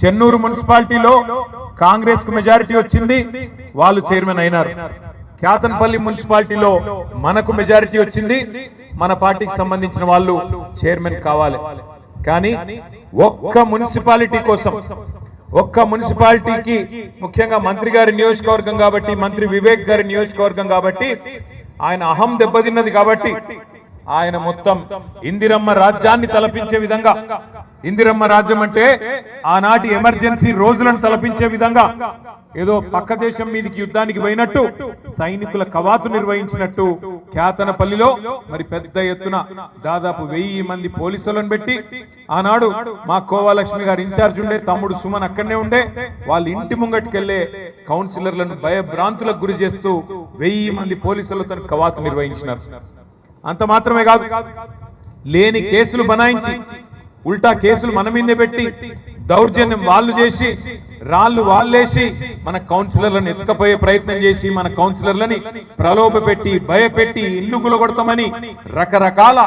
చెన్నూరు మున్సిపాలిటీలో కాంగ్రెస్ కు మెజారిటీ వచ్చింది, వాళ్ళు చైర్మన్ అయినారు. క్యాతన్పల్లి మున్సిపాలిటీలో మనకు మెజారిటీ వచ్చింది, మన పార్టీకి సంబంధించిన వాళ్ళు చైర్మన్ కావాలి. కానీ ఒక్క మున్సిపాలిటీ కోసం, ఒక్క మున్సిపాలిటీకి, ముఖ్యంగా మంత్రి గారి నియోజకవర్గం కాబట్టి, మంత్రి వివేక్ గారి నియోజకవర్గం కాబట్టి, ఆయన అహం దెబ్బతిన్నది కాబట్టి ఆయన మొత్తం ఇందిరమ్మ రాజ్యాన్ని తలపించే విధంగా, ఇందిరమ్మ రాజ్యం అంటే ఆనాటి ఎమర్జెన్సీ రోజులను తలపించే విధంగా, ఏదో పక్క దేశం మీదకి యుద్ధానికి పోయినట్టు సైనికుల కవాతు నిర్వహించినట్టు క్యాతనపల్లిలో మరి పెద్ద ఎత్తున దాదాపు 1000 మంది పోలీసులను పెట్టి, ఆనాడు మా కోవాలక్ష్మి గారు ఇన్ఛార్జ్ ఉండే, తమ్ముడు సుమన్ అక్కడనే ఉండే, వాళ్ళ ఇంటి ముంగట్టుకెళ్లే కౌన్సిలర్లను భయభ్రాంతులకు గురి చేస్తూ 1000 మంది పోలీసులతో కవాతు నిర్వహించినారు. అంత మాత్రమే కాదు, లేని కేసులు బనాయించి ఉల్టా కేసులు మన మీదే పెట్టి దౌర్జన్యం వాళ్ళు చేసి, రాళ్లు వాళ్ళేసి మన కౌన్సిలర్లను ఎత్తుకపోయే ప్రయత్నం చేసి, మన కౌన్సిలర్లని ప్రలోభ పెట్టి భయపెట్టి ఇల్లు గులగొడతామని రకరకాల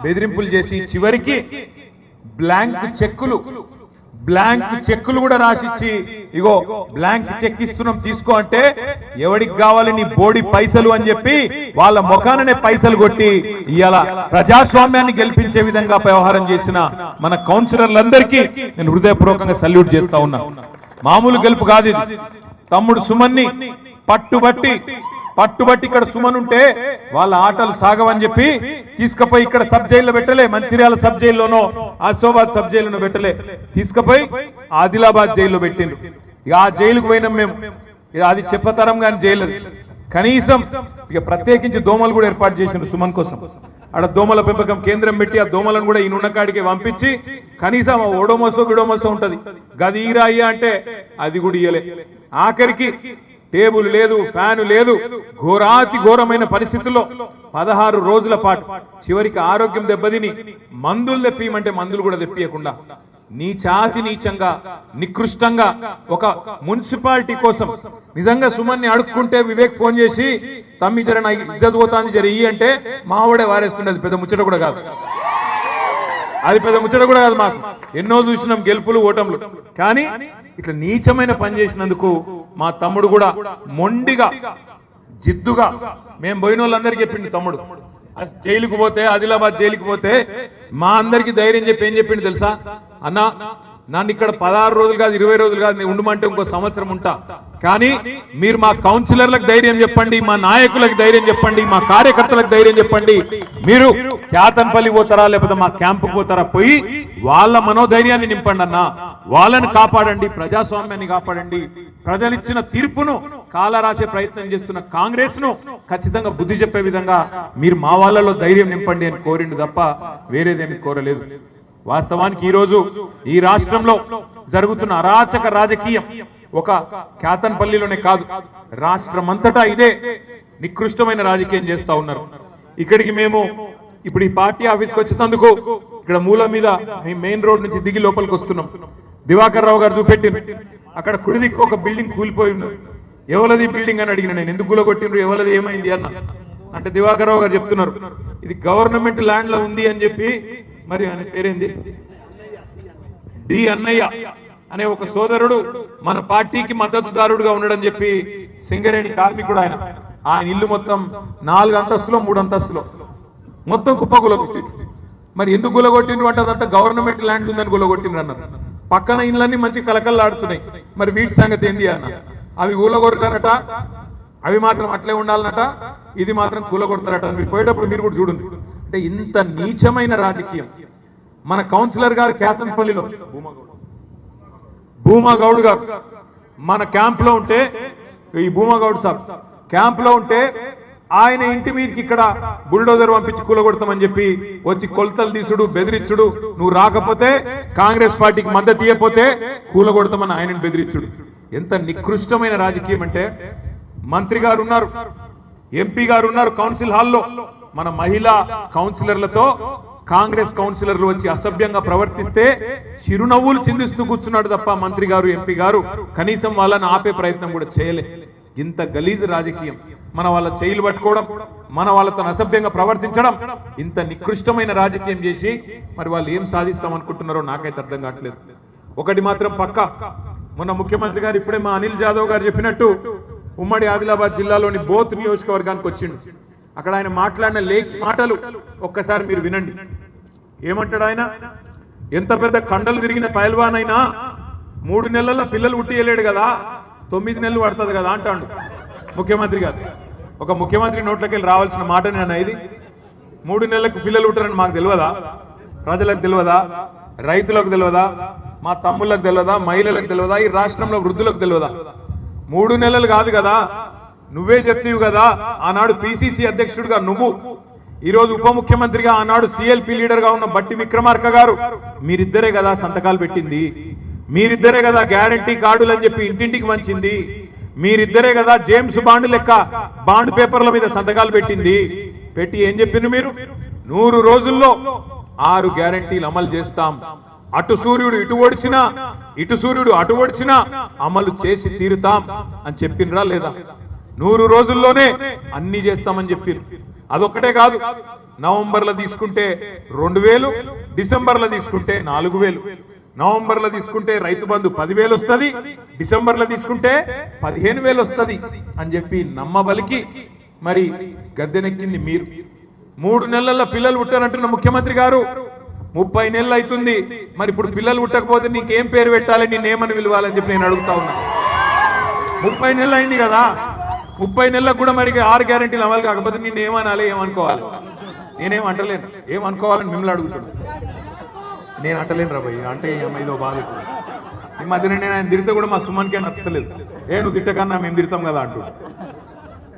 బెదిరింపులు చేసి, చివరికి బ్లాంక్ చెక్కులు కూడా రాసిచ్చి, ఇగో బ్లాంక్ చెక్ ఇస్తున్నాం తీసుకో అంటే, ఎవడికి కావాలి నీ బోడి పైసలు అని చెప్పి వాళ్ళ ముఖాననే పైసలు కొట్టి ఇవాళ ప్రజాస్వామ్యాన్ని గెలిపించే విధంగా వ్యవహారం చేసిన మన కౌన్సిలర్లందరికీ నేను హృదయపూర్వకంగా సల్యూట్ చేస్తా ఉన్నా. మామూలు గెలుపు కాదు ఇది. తమ్ముడు సుమన్ని పట్టుబట్టి ఇక్కడ సుమన్ ఉంటే వాళ్ళ ఆటలు సాగవని చెప్పి తీసుకుపోయి ఇక్కడ సబ్ జైల్లో పెట్టలే, మంచిర్యాల సబ్ జైల్లోనో ఆసిఫాబాద్ సబ్ జైల్లోనో పెట్టలే, తీసుకుపోయి ఆదిలాబాద్ జైల్లో పెట్టిండ్రు. ఇక ఆ జైలుకు పోయినాం మేము, అది చెప్పతరం కానీ జైలు. కనీసం ఇక ప్రత్యేకించి దోమలు కూడా ఏర్పాటు చేసిండ్రు సుమన్ కోసం. ఆడ దోమల పెంపకం కేంద్రం పెట్టి ఆ దోమలను కూడా ఈయనున్న కాడికి పంపించి, కనీసం ఓడోమోసో విడోమోసో ఉంటది, గది ఈరాయ్యా అంటే అది కూడా ఇయ్యలే. ఆఖరికి టేబుల్ లేదు, ఫ్యాను లేదు, ఘోరాతి ఘోరమైన పరిస్థితుల్లో 16 రోజుల పాటు చివరికి ఆరోగ్యం దెబ్బతిని మందులు తెప్పియమంటే మందులు కూడా తెప్పియకుండా నీచంగా నికృష్టంగా ఒక మున్సిపాలిటీ కోసం నిజంగా సుమన్ని అడుక్కుంటే వివేక్ ఫోన్ చేసి, తమ్మి జర నా ఇజ్జత్ పోతాంది జర ఇయ్యి అంటే మావాడే వారేస్తుండే. అది పెద్ద ముచ్చట కూడా కాదు, మాకు ఎన్నో చూసినాం గెలుపులు ఓటములు. కానీ ఇట్లా నీచమైన పని చేసినందుకు మా తమ్ముడు కూడా మొండిగా జిద్దుగా, మేము పోయిన వాళ్ళందరికీ చెప్పిండు తమ్ముడు, జైలుకు పోతే ఆదిలాబాద్ జైలుకు పోతే మా అందరికి ధైర్యం చెప్పి ఏం చెప్పిండు తెలుసా, అన్నా నన్ను ఇక్కడ 16 రోజులు కాదు 20 రోజులు కాదు నేను ఉండమంటే ఇంకో సంవత్సరం ఉంటా, కానీ మీరు మా కౌన్సిలర్లకు ధైర్యం చెప్పండి, మా నాయకులకు ధైర్యం చెప్పండి, మా కార్యకర్తలకు ధైర్యం చెప్పండి, మీరు క్యాతన్పల్లి పోతారా లేకపోతే మా క్యాంపుకు పోతారా, పోయి వాళ్ళ మనోధైర్యాన్ని నింపండి అన్నా, వాళ్ళని కాపాడండి, ప్రజాస్వామ్యాన్ని కాపాడండి, ప్రజలిచ్చిన తీర్పును కాలరాసే ప్రయత్నం చేస్తున్న కాంగ్రెస్ ను ఖచ్చితంగా బుద్ధి చెప్పే విధంగా మీరు మా వాళ్ళలో ధైర్యం నింపండి అని కోరిండు తప్ప వేరేదేమి కోరలేదు. వాస్తవానికి ఈ రోజు ఈ రాష్ట్రంలో జరుగుతున్న అరాచక రాజకీయం ఒక క్యాతన్పల్లిలోనే కాదు, రాష్ట్రమంతటా ఇదే నికృష్టమైన రాజకీయం చేస్తా ఉన్నారు. ఇక్కడికి మేము ఇప్పుడు ఈ పార్టీ ఆఫీస్కి వచ్చేందుకు ఇక్కడ మూల మీద మెయిన్ రోడ్ నుంచి దిగి లోపలికి వస్తున్నాం. దివాకర్ రావు గారు చూపెట్టిండ్రు, అక్కడ కుడిదిక్కు ఒక బిల్డింగ్ కూలిపోయి ఉన్నది. ఎవలది బిల్డింగ్ అని అడిగిన నేను, ఎందుకు కూలగొట్టిండ్రు, ఎవలది ఏమైంది అన్న అంటే దివాకర్ రావు గారు చెప్తున్నారు, ఇది గవర్నమెంట్ ల్యాండ్ లో ఉంది అని చెప్పి, మరి ఆయన పేరేంది డి అన్నయ్య అనే ఒక సోదరుడు మన పార్టీకి మద్దతుదారుడుగా ఉండడని చెప్పి సింగరేణి కార్మికుడు ఆయన ఇల్లు మొత్తం 4 అంతస్తులో 3 అంతస్తులో మొత్తం కుప్పగులగొట్టిండ్రు. మరి ఎందుకు గులగొట్టిండ్రు అంటే అదంతా గవర్నమెంట్ ల్యాండ్ ఉందని గులగొట్టిండ్రు అన్నారు. పక్కన ఇళ్ళన్నీ మంచి కలకల్లాడుతున్నాయి, మరి వీటి సంగతి ఏంది అన్న, అవి కూలగొడతారట, అవి మాత్రం అట్లే ఉండాలన్నట, ఇది మాత్రం కూలగొడతారట. మీరు పోయేటప్పుడు మీరు కూడా చూడండి. అంటే ఇంత నీచమైన రాజకీయం. మన కౌన్సిలర్ గారు క్యాతన్పల్లిలో భూమాగౌడ్ గారు మన క్యాంప్ లో ఉంటే, ఈ భూమాగౌడ్ సాబ్ క్యాంప్ లో ఉంటే ఆయన ఇంటి మీదకి ఇక్కడ బుల్డోజర్ పంపించి కూలగొడతామని చెప్పి వచ్చి కొలతలు తీసుడు, బెదిరించుడు, నువ్వు రాకపోతే కాంగ్రెస్ పార్టీకి మద్దతు ఇవ్వకపోతే కూలగొడతామని ఆయనను బెదిరించుడు. ఎంత నికృష్టమైన రాజకీయం అంటే, మంత్రి గారు ఉన్నారు, ఎంపీ గారు ఉన్నారు కౌన్సిల్ హాల్లో, మన మహిళా కౌన్సిలర్లతో కాంగ్రెస్ కౌన్సిలర్లు వచ్చి అసభ్యంగా ప్రవర్తిస్తే చిరునవ్వులు చిందిస్తూ కూర్చున్నాడు తప్ప మంత్రి గారు ఎంపీ గారు కనీసం వాళ్ళని ఆపే ప్రయత్నం కూడా చేయలే. ఇంత గలీజ్ రాజకీయం, మన వాళ్ళ చేయిలు పట్టుకోవడం, మన వాళ్ళతో అసభ్యంగా ప్రవర్తించడం, ఇంత నికృష్టమైన రాజకీయం చేసి మరి వాళ్ళు ఏం సాధిస్తాం అనుకుంటున్నారో నాకైతే అర్థం కావట్లేదు. ఒకటి మాత్రం పక్కా, మొన్న ముఖ్యమంత్రి గారు ఇప్పుడే మా అనిల్ జాదవ్ గారు చెప్పినట్టు ఉమ్మడి ఆదిలాబాద్ జిల్లాలోని బోత్ నియోజకవర్గానికి వచ్చిండు. అక్కడ ఆయన మాట్లాడిన మాటలు ఒక్కసారి మీరు వినండి. ఏమంటాడు ఆయన? ఎంత పెద్ద కండలు తిరిగిన పైల్వాన్ అయినా 3 నెలల పిల్లలు ఉట్టియలేడు కదా, 9 నెలలు పడుతుంది కదా అంటాడు ముఖ్యమంత్రి గారు. ఒక ముఖ్యమంత్రి నోట్లోకి వెళ్ళి రావాల్సిన మాట నేను ఇది. 3 నెలలకు పిల్లలు ఉంటారని మాకు తెలియదా? ప్రజలకు తెలియదా? రైతులకు తెలియదా? మా తమ్ముళ్ళకు తెలియదా? మహిళలకు తెలియదా? ఈ రాష్ట్రంలో వృద్ధులకు తెలియదా? 3 నెలలు కాదు కదా, నువ్వే చెప్తీవు కదా. ఆనాడు పిసిసి అధ్యక్షుడిగా నువ్వు, ఈరోజు ఉప ముఖ్యమంత్రిగా ఆనాడు సిఎల్పి లీడర్ గా ఉన్న బట్టి విక్రమార్క గారు, మీరిద్దరే కదా సంతకాలు పెట్టింది, మీరిద్దరే కదా గ్యారంటీ కార్డులు అని చెప్పి ఇంటింటికి వంచింది, మీరిద్దరే కదా జేమ్స్ బాండ్ లెక్క బాండ్ పేపర్ల మీద సంతకాలు పెట్టింది. పెట్టి ఏం చెప్పింది మీరు? 100 రోజుల్లో 6 గ్యారంటీలు అమలు చేస్తాం, అటు సూర్యుడు ఇటు ఓడిచినా ఇటు సూర్యుడు అటు ఓడిచినా అమలు చేసి తీరుతాం అని చెప్పిండ్రా లేదా? 100 రోజుల్లోనే అన్ని చేస్తామని చెప్పారు. అదొక్కటే కాదు, నవంబర్లో తీసుకుంటే 2000, డిసెంబర్లో తీసుకుంటే 4000, నవంబర్లో తీసుకుంటే రైతు బంధు 10,000 వస్తుంది, డిసెంబర్లో తీసుకుంటే 15,000 వస్తుంది అని చెప్పి నమ్మబలికి మరి గద్దెనెక్కింది మీరు. 3 నెలల పిల్లలు పుట్టారంటున్న ముఖ్యమంత్రి గారు 30 నెలలు అవుతుంది. మరి ఇప్పుడు పిల్లలు పుట్టకపోతే నీకేం పేరు పెట్టాలి, నిన్నేమని పిలవాలని చెప్పి నేను అడుగుతా ఉన్నా. 30 నెలలు అయింది కదా, 30 నెలలకు కూడా మరి 6 గ్యారెంటీలు అమలు కాకపోతే నిన్ను ఏమనాలి, ఏమనుకోవాలి? నేనేం అంటలేను, ఏమనుకోవాలని మిమ్మల్ని అడుగుతున్నాను. నేను అంటలేను రా భయ్, అంటే ఏదో బాధ. ఈ మధ్యన నేను ఆయన తిరిగితే కూడా మా సుమన్కే నచ్చలేదు. నువ్వు తిట్టకన్నా మేము తిడతాం కదా అంటూ.